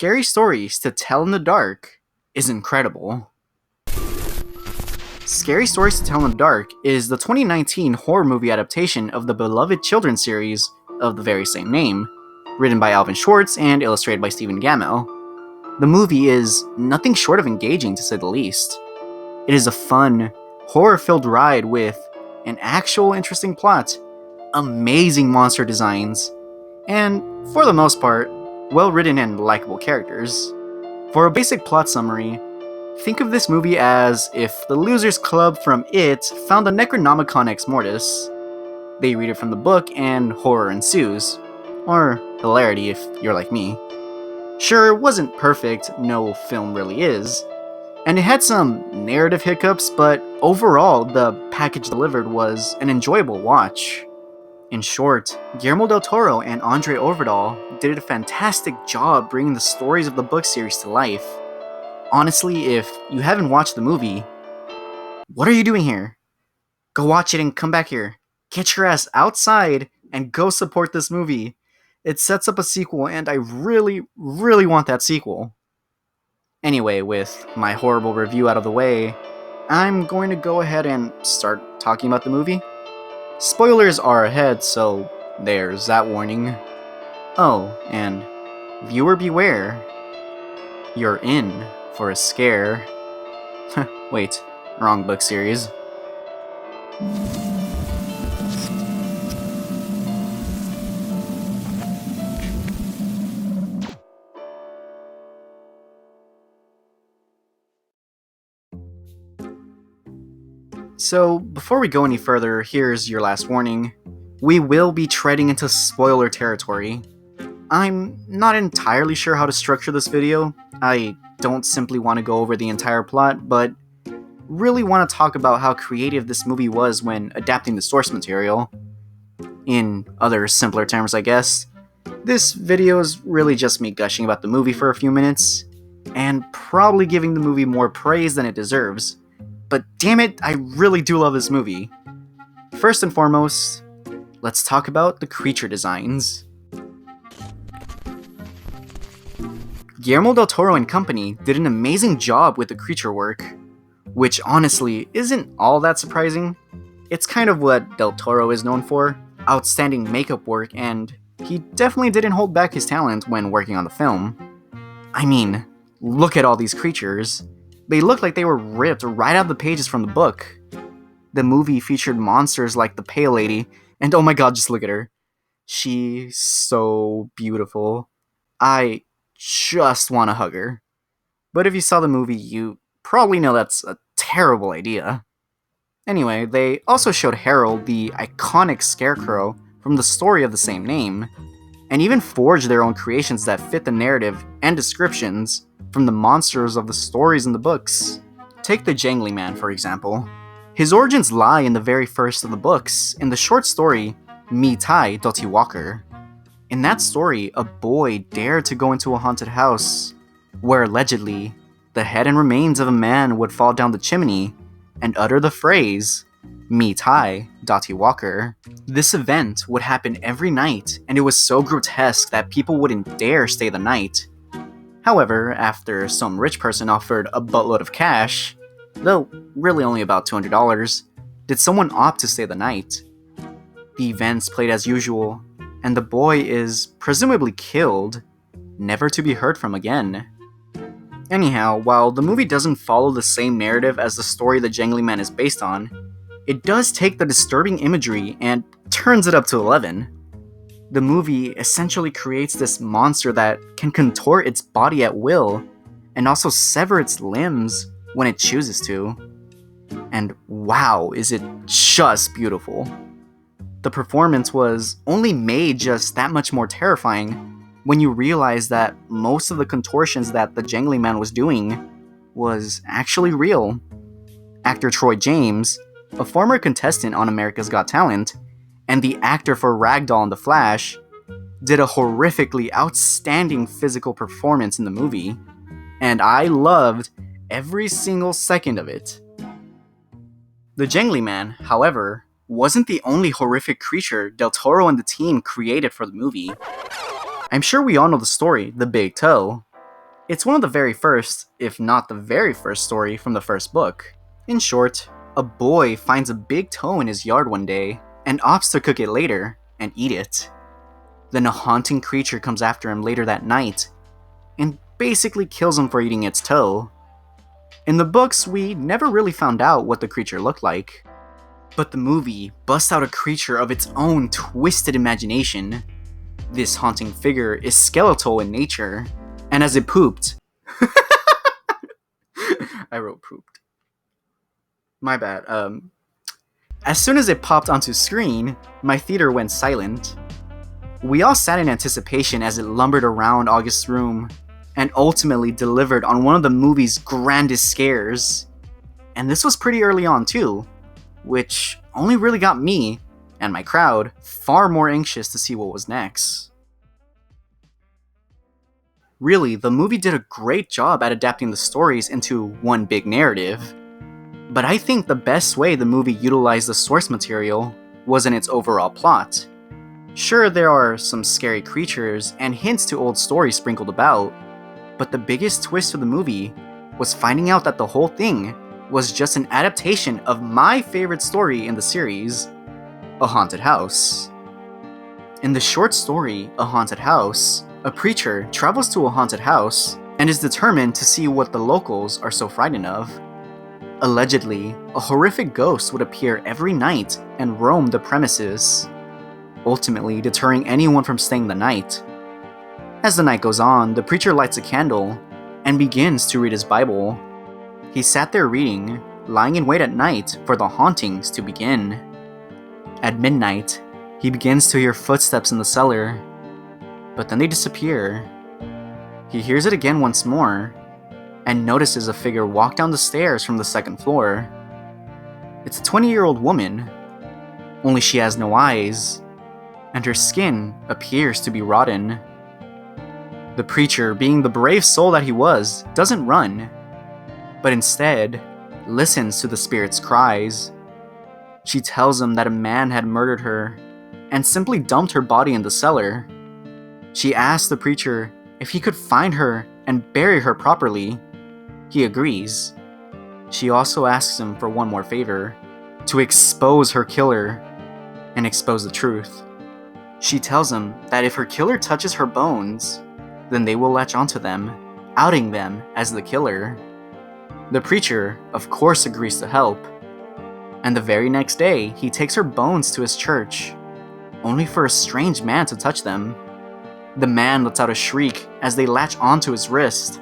Scary Stories to Tell in the Dark is incredible. Scary Stories to Tell in the Dark is the 2019 horror movie adaptation of the beloved children's series of the very same name, written by Alvin Schwartz and illustrated by Stephen Gammell. The movie is nothing short of engaging, to say the least. It is a fun, horror-filled ride with an actual interesting plot, amazing monster designs, and, for the most part, well-written and likable characters. For a basic plot summary, think of this movie as if the Losers Club from It found the Necronomicon Ex Mortis. They read it from the book and horror ensues. Or hilarity if you're like me. Sure, it wasn't perfect, no film really is. And it had some narrative hiccups, but overall, the package delivered was an enjoyable watch. In short, Guillermo del Toro and Andre Overdahl did a fantastic job bringing the stories of the book series to life. Honestly, if you haven't watched the movie, what are you doing here? Go watch it and come back here. Get your ass outside and go support this movie. It sets up a sequel and I really, really want that sequel. Anyway, with my horrible review out of the way, I'm going to go ahead and start talking about the movie. Spoilers are ahead, so there's that warning. Oh, and viewer beware. You're in for a scare. Wait, wrong book series. So, before we go any further, here's your last warning. We will be treading into spoiler territory. I'm not entirely sure how to structure this video. I don't simply want to go over the entire plot, but really want to talk about how creative this movie was when adapting the source material. In other simpler terms, I guess, this video is really just me gushing about the movie for a few minutes, and probably giving the movie more praise than it deserves. But damn it, I really do love this movie. First and foremost, let's talk about the creature designs. Guillermo del Toro and company did an amazing job with the creature work, which honestly isn't all that surprising. It's kind of what del Toro is known for, outstanding makeup work, and he definitely didn't hold back his talent when working on the film. I mean, look at all these creatures. They look like they were ripped right out of the pages from the book. The movie featured monsters like the Pale Lady, and oh my god, just look at her. She's so beautiful. I just want to hug her. But if you saw the movie, you probably know that's a terrible idea. Anyway, they also showed Harold, the iconic scarecrow from the story of the same name, and even forged their own creations that fit the narrative and descriptions from the monsters of the stories in the books. Take the Jangly Man, for example. His origins lie in the very first of the books, in the short story, Me Tai Doti Walker. In that story, a boy dared to go into a haunted house, where allegedly, the head and remains of a man would fall down the chimney and utter the phrase, Me Tai Doti Walker. This event would happen every night, and it was so grotesque that people wouldn't dare stay the night. However, after some rich person offered a buttload of cash, though really only about $200, did someone opt to stay the night. The events played as usual, and the boy is presumably killed, never to be heard from again. Anyhow, while the movie doesn't follow the same narrative as the story the Jangly Man is based on, it does take the disturbing imagery and turns it up to 11. The movie essentially creates this monster that can contort its body at will, and also sever its limbs when it chooses to. And wow, is it just beautiful. The performance was only made just that much more terrifying when you realize that most of the contortions that the Jangly Man was doing was actually real. Actor Troy James, a former contestant on America's Got Talent, and the actor for Ragdoll in The Flash, did a horrifically outstanding physical performance in the movie, and I loved every single second of it. The Jangly Man, however, wasn't the only horrific creature Del Toro and the team created for the movie. I'm sure we all know the story, The Big Toe. It's one of the very first, if not the very first story from the first book. In short, a boy finds a big toe in his yard one day and opts to cook it later and eat it. Then a haunting creature comes after him later that night and basically kills him for eating its toe. In the books, we never really found out what the creature looked like, but the movie busts out a creature of its own twisted imagination. This haunting figure is skeletal in nature, and as it pooped, I wrote pooped. My bad. As soon as it popped onto screen, my theater went silent. We all sat in anticipation as it lumbered around August's room and ultimately delivered on one of the movie's grandest scares. And this was pretty early on too, which only really got me and my crowd far more anxious to see what was next. Really, the movie did a great job at adapting the stories into one big narrative. But I think the best way the movie utilized the source material was in its overall plot. Sure, there are some scary creatures and hints to old stories sprinkled about, but the biggest twist of the movie was finding out that the whole thing was just an adaptation of my favorite story in the series, A Haunted House. In the short story, A Haunted House, a preacher travels to a haunted house and is determined to see what the locals are so frightened of. Allegedly, a horrific ghost would appear every night and roam the premises, ultimately deterring anyone from staying the night. As the night goes on, the preacher lights a candle and begins to read his Bible. He sat there reading, lying in wait at night for the hauntings to begin. At midnight, he begins to hear footsteps in the cellar, but then they disappear. He hears it again once more, and notices a figure walk down the stairs from the second floor. It's a 20-year-old woman, only she has no eyes, and her skin appears to be rotten. The preacher, being the brave soul that he was, doesn't run, but instead listens to the spirit's cries. She tells him that a man had murdered her and simply dumped her body in the cellar. She asks the preacher if he could find her and bury her properly. He agrees. She also asks him for one more favor, to expose her killer and expose the truth. She tells him that if her killer touches her bones, then they will latch onto them, outing them as the killer. The preacher, of course, agrees to help, and the very next day, he takes her bones to his church, only for a strange man to touch them. The man lets out a shriek as they latch onto his wrist,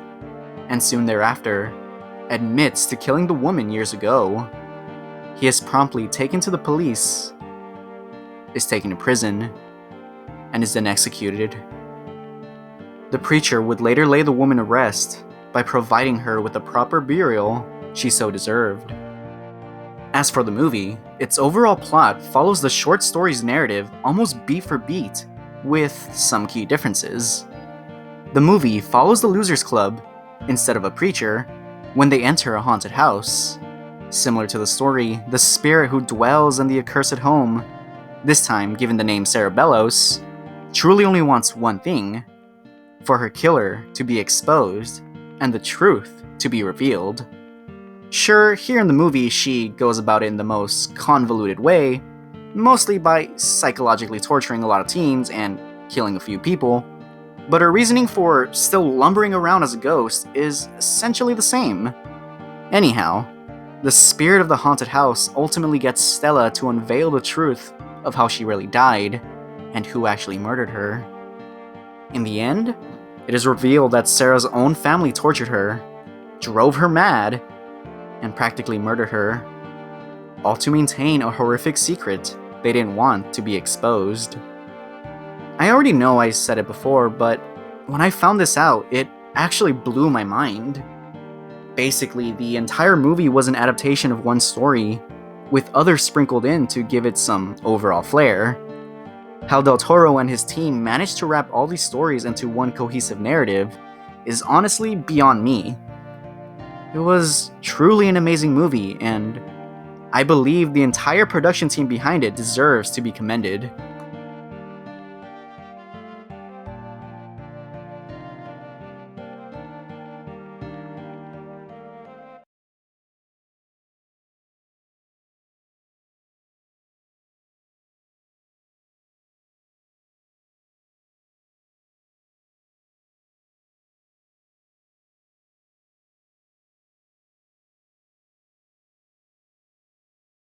and soon thereafter, admits to killing the woman years ago. He is promptly taken to the police, is taken to prison, and is then executed. The preacher would later lay the woman to rest by providing her with the proper burial she so deserved. As for the movie, its overall plot follows the short story's narrative almost beat for beat, with some key differences. The movie follows the Losers Club, instead of a preacher, when they enter a haunted house. Similar to the story, the spirit who dwells in the accursed home, this time given the name Cerebellos, truly only wants one thing: for her killer to be exposed and the truth to be revealed. Sure, here in the movie she goes about it in the most convoluted way, mostly by psychologically torturing a lot of teens and killing a few people, but her reasoning for still lumbering around as a ghost is essentially the same. Anyhow, the spirit of the haunted house ultimately gets Stella to unveil the truth of how she really died and who actually murdered her. In the end, it is revealed that Sarah's own family tortured her, drove her mad, and practically murdered her, all to maintain a horrific secret they didn't want to be exposed. I already know I said it before, but when I found this out, it actually blew my mind. Basically, the entire movie was an adaptation of one story, with others sprinkled in to give it some overall flair. How Del Toro and his team managed to wrap all these stories into one cohesive narrative is honestly beyond me. It was truly an amazing movie, and I believe the entire production team behind it deserves to be commended.